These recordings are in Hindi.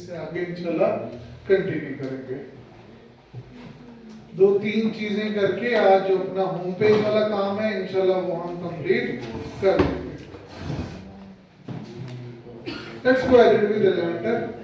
से आगे इंशाल्लाह कंटिन्यू करेंगे। दो तीन चीजें करके आज जो अपना होम पेज वाला काम है इंशाल्लाह वो हम कंप्लीट कर लेंगे। Let's go ahead with the letter.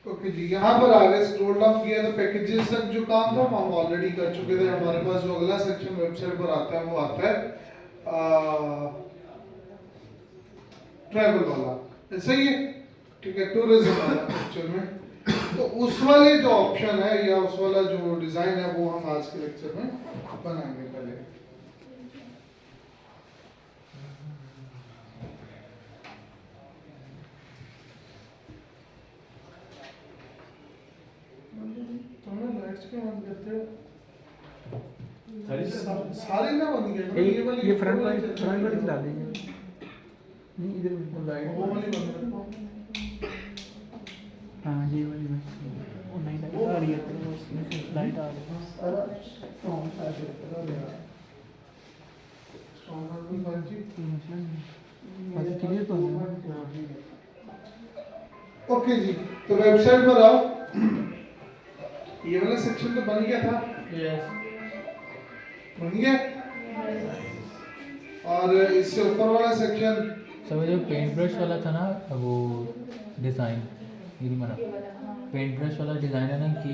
Okay जी, यहाँ पर आगे स्क्रॉल डाउन किया तो पैकेजेस तक जो काम था हम ऑलरेडी कर चुके थे। हमारे पास जो अगला सेक्शन वेबसाइट पर आता है वो आता है ट्रैवल वाला, सही है, ठीक है, टूरिज्म वाला एक्चुअल में। तो उस वाले जो ऑप्शन है या उस वाला जो डिजाइन है वो हम आज के लेक्चर में बनाएंगे। पहले सारे ना बंद किया, ये फ्रंट वाली डाल देंगे। नहीं इधर वो वाली बंद रखो। हाँ ये वाली में वो नहीं लाइट आ रही है तो उसमें से लाइट आ रही है। सारा स्ट्रॉन्ग सा है, स्ट्रॉन्ग भी बंजी बस क्लियर तो है। ओके जी, तो वेबसाइट पर आओ। ये वाला सेक्शन तो बन गया था। यस बन गया। और इससे ऊपर वाला सेक्शन सब जो पेंट ब्रश वाला था ना वो डिज़ाइन ये मना पेंट ब्रश वाला डिज़ाइन है ना कि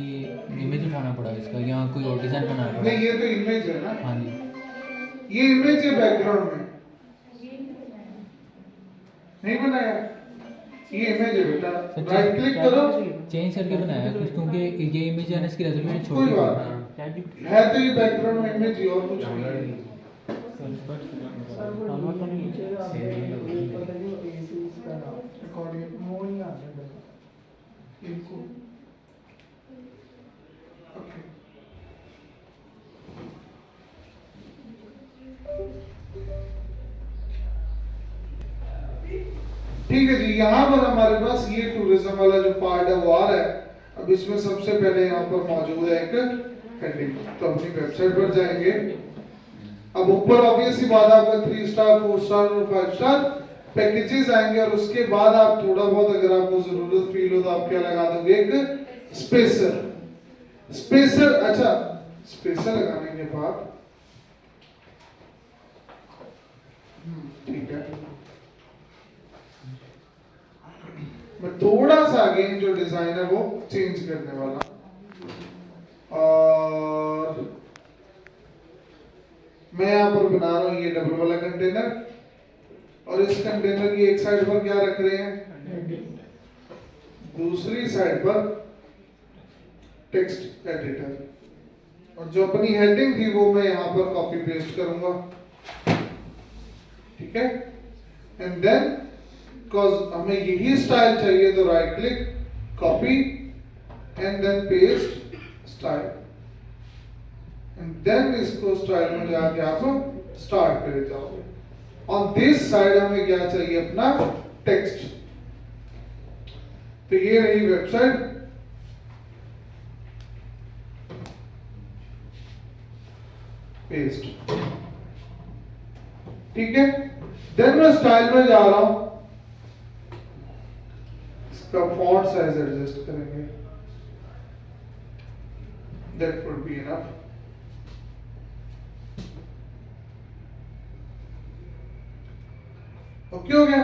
इमेज उठाना पड़ा इसका या कोई और डिज़ाइन बनाना पड़ा। नहीं, ये तो इमेज है ना। हाँ जी, ये इमेज है बैकग्राउंड में, नहीं बनाया। ये इमेज है बेटा, राइट क्लिक करो, चेंज करके बनाया क्योंकि ये इमेज है ना इसकी रेजोल्यूशन कोई छोटी बात नहीं है। तो ये बैकग्राउंड में इमेज ही और कुछ नहीं है। ओके, ठीक है जी। यहाँ पर हमारे पास ये टूरिज्म वाला जो पार्ट है वो आ रहा है। अब इसमें सबसे पहले यहाँ पर मौजूद है एक हेडिंग, तो अपनी वेबसाइट पर जाएंगे। अब ऊपर ऑब्वियस सी बात आपका 3 स्टार 4 स्टार और 5 स्टार पैकेजेस आएंगे और उसके बाद आप थोड़ा बहुत अगर आपको जरूरत फील हो तो आप क्या लगा दोगे, एक स्पेसर। अच्छा, स्पेसर लगाने के बाद ठीक है, मैं थोड़ा सा अगेन जो डिजाइन है वो चेंज करने वाला। और मैं यहाँ पर बना रहा हूँ ये डबल वाला कंटेनर और इस कंटेनर की एक साइड पर क्या रख रहे हैं, दूसरी साइड पर टेक्स्ट एडिटर। और जो अपनी हेडिंग थी वो मैं यहाँ पर कॉपी पेस्ट करूंगा, ठीक है। एंड देन बिकॉज हमें यही स्टाइल चाहिए तो right click, copy and then paste style, and then इसको स्टाइल में जाके आप स्टार्ट करे जाओगे। ऑन दिस साइड हमें क्या चाहिए, अपना टेक्स्ट। तो ये रही वेबसाइट। पेस्ट, ठीक है। देन मैं स्टाइल में जा रहा हूं, इसका फॉन्ट साइज एडजस्ट करेंगे, that would be enough. Okay हो गया।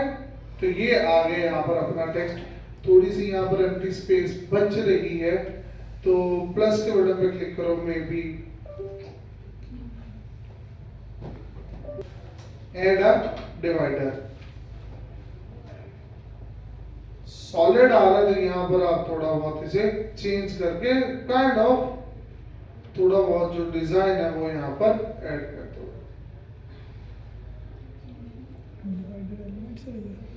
तो ये आगे यहाँ पर अपना टेक्स्ट, थोड़ी सी यहाँ पर एम्प्टी स्पेस बच रही है तो प्लस के बटन पे क्लिक करो, maybe add a divider. Solid आ रहा है तो यहाँ पर आप थोड़ा बहुत इसे चेंज करके काइंड ऑफ थोड़ा बहुत जो डिजाइन है वो यहाँ पर ऐड कर दो। डिवाइडर एलिमेंट से है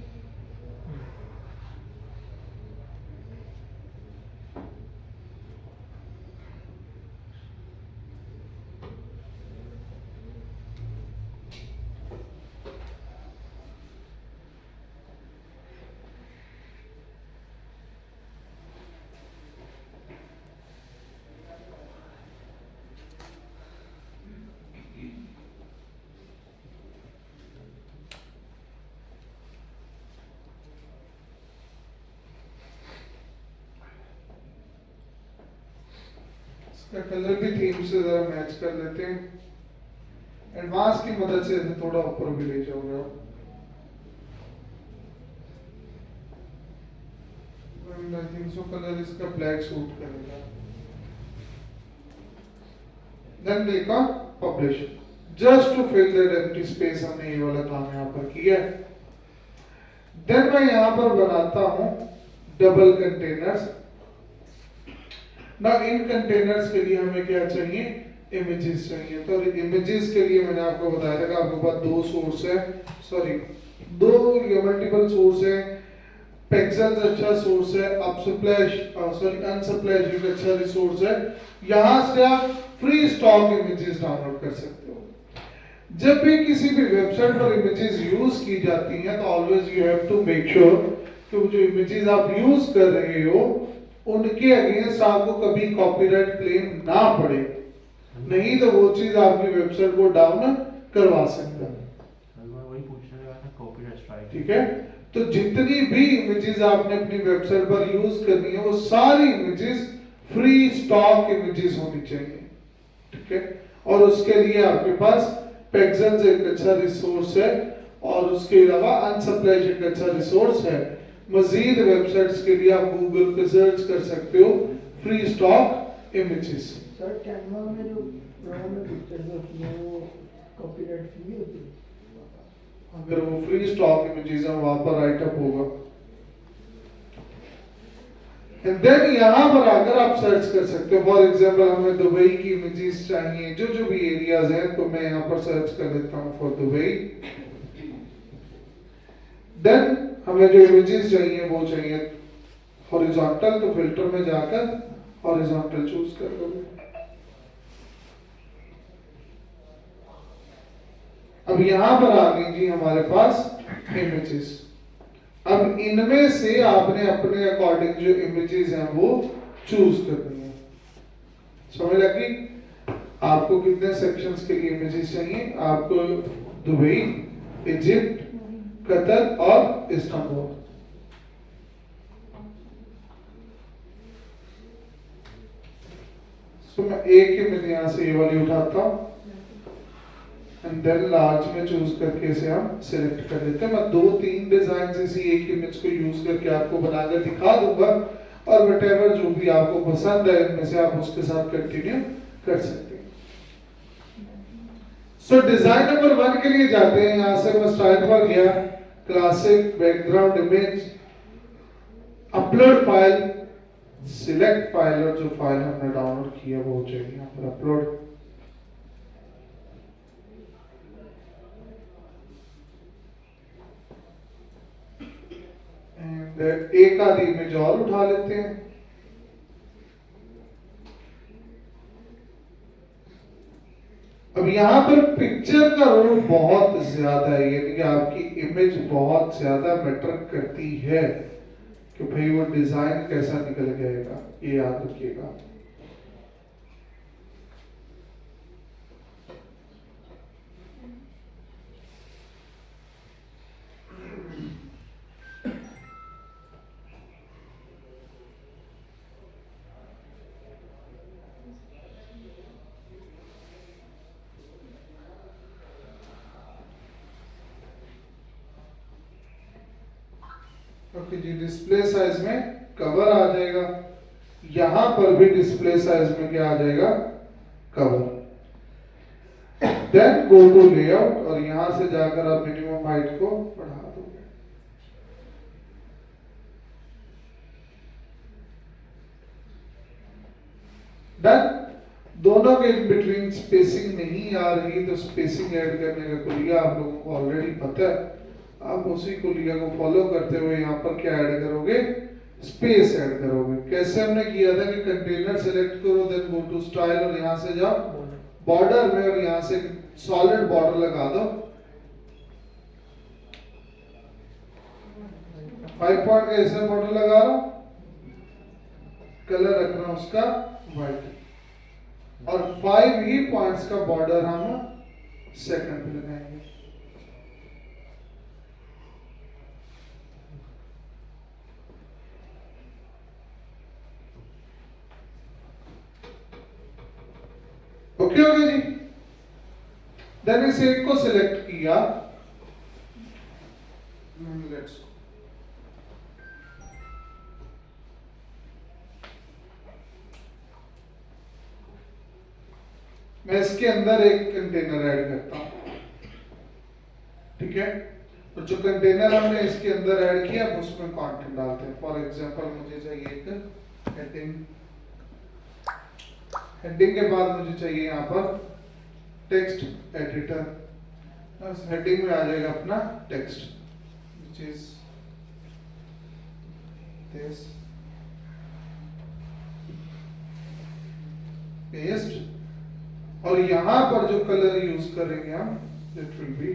इसका कलर भी थीम से जरा मैच कर लेते हैं। एडवांस की मदद से इसे थोड़ा ऊपर भी ले जाओगे आप। आई थिंक सो कलर इसका ब्लैक सूट करेगा। Then click on publish. Just to fill that empty space हमने ये वाला काम यहाँ पर किया है। देन मैं यहाँ पर बनाता हूँ डबल कंटेनर्स। ना इन कंटेनर्स के लिए हमें क्या चाहिए, इमेजेस चाहिए। तो इमेजेस के लिए मैंने आपको बताया था कि आपके पास दो सोर्स है, दो या मल्टीपल सोर्स है। पिक्सेल्स अच्छा सोर्स है, अनस्प्लैश एक अच्छा रिसोर्स है। यहाँ से आप फ्री स्टॉक इमेजेस डाउनलोड कर सकते हो। जब भी किसी भी वेबसाइट पर इमेजेस यूज की जाती हैं तो always you have to make sure कि वो जो इमेजेस आप यूज कर रहे हो उनके अगेंस्ट आपको कभी कॉपीराइट क्लेम ना पड़े, नहीं तो वो चीज आपकी वेबसाइट को डाउन करवा सकता है। वही पूछने लगा था कॉपीराइट स्ट्राइक। ठीक है, तो जितनी भी इमेजेस आपने अपनी वेबसाइट पर यूज करनी है वो सारी इमेजेस फ्री स्टॉक इमेजेस होनी चाहिए। ठीक है, और उसके लिए आपके पास पिक्सेल्स एक अच्छा रिसोर्स है और उसके अलावा अनस्प्लैश एक अच्छा रिसोर्स है। मजीद वेबसाइट्स के लिए आप गूगल पे सर्च कर सकते हो free stock images. Sir Canva में जो प्रोग्राम में पिक्चर्स होती हैं वो कॉपीराइट फ्री होती है? अगर वो फ्री स्टॉक इमेजेस है वहां पर राइट अप होगा। एंड देन यहाँ पर आकर आप सर्च कर सकते हो। फॉर एग्जांपल हमें दुबई की इमेजेस चाहिए, जो जो भी एरियाज हैं, तो मैं यहाँ पर सर्च कर देता हूँ फॉर दुबई। देन हमें जो इमेजेस चाहिए वो चाहिए हॉरिजॉन्टल, तो फिल्टर में जाकर हॉरिजॉन्टल चूज कर दोगे। अब यहां पर आ गई जी हमारे पास इमेजेस। अब इनमें से आपने अपने अकॉर्डिंग जो इमेजेस हैं वो चूज करनी है। समझ लगी? आपको कितने सेक्शंस के लिए इमेजेस चाहिए? आपको दुबई, इजिप्ट, कतर और इस्तांबुल। तो मैं एक इमेज यहां से ये वाली उठाता हूं एंड देन लार्ज में चूज करके इसे हम सिलेक्ट कर लेते हैं। मैं 2-3 डिजाइन इसी एक इमेज को यूज करके आपको बनाकर दिखा दूंगा और व्हाटएवर जो भी आपको पसंद है इनमें से आप उसके साथ कंटिन्यू कर सकते हैं। सो डिजाइन नंबर 1 के लिए जाते हैं। यहां से मैं स्टाइल पर गया, classic background image, upload file, select file और जो फाइल हमने डाउनलोड किया वो चाहिए यहाँ पर अपलोड। एंड एक आधी इमेज और उठा लेते हैं। अब यहाँ पर पिक्चर का रोल बहुत ज्यादा है, यानी कि आपकी इमेज बहुत ज्यादा मैटर करती है कि भाई वो डिजाइन कैसा निकल जाएगा, ये याद रखिएगा। ओके जी, डिस्प्ले साइज में कवर आ जाएगा। यहां पर भी डिस्प्ले साइज में क्या आ जाएगा? Cover. Then go to layout और यहां से जाकर आप मिनिमम हाइट को बढ़ा दोगे। डन। दोनों के बिटवीन स्पेसिंग नहीं आ रही तो स्पेसिंग ऐड करने का कुलिया आप लोगों को ऑलरेडी पता है। आप उसी कुलिया को फॉलो करते हुए यहाँ पर क्या ऐड करोगे, स्पेस ऐड करोगे। कैसे हमने किया था कि कंटेनर सेलेक्ट करो, देन गो टू स्टाइल और यहाँ से जाओ बॉर्डर में और यहाँ से सॉलिड बॉर्डर लगा दो। 5 पॉइंट का ऐसा बॉर्डर लगा रहा हूं, कलर रखना उसका व्हाइट और 5 ही पॉइंट्स का बॉर्डर हम सेकंड पे लगाएंगे। ओके हो गया जी। देन इस एक को सिलेक्ट किया, लेट्स मैं इसके अंदर एक कंटेनर ऐड करता हूं, ठीक है। तो जो कंटेनर हमने इसके अंदर ऐड किया अब उसमें कंटेंट डालते हैं। फॉर एग्जांपल मुझे चाहिए एक हेडिंग, हेडिंग के बाद मुझे चाहिए यहाँ पर टेक्स्ट एडिटर। बस हेडिंग में आ जाएगा अपना text which is this, paste. और यहाँ पर जो कलर यूज करेंगे हम, इट विल बी